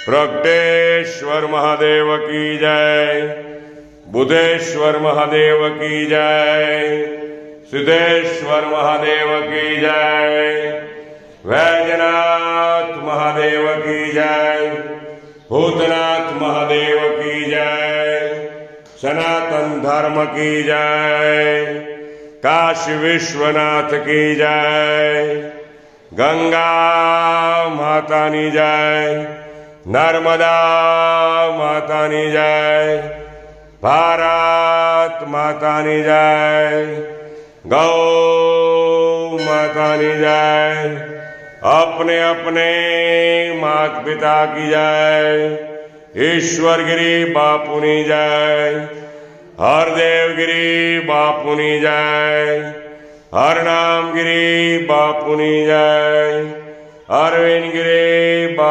प्रगटेश्वर महादेव की जय, बुधेश्वर महादेव की जय, सिद्धेश्वर महादेव की जय, वैद्यनाथ महादेव की जय, भूतनाथ महादेव की जय, सनातन धर्म की जय, काशी विश्वनाथ की जय, गंगा मातानी जय, नर्मदा मातानी जय, भारत मातानी जय, गौ मातानी जय, अपने अपने माता पिता की जय, ईश्वर गिरी बापुनी जय, हरदेवगिरी बापुनी जय, हरनामगिरी बापुनी जय, अरविंद गिरी बापू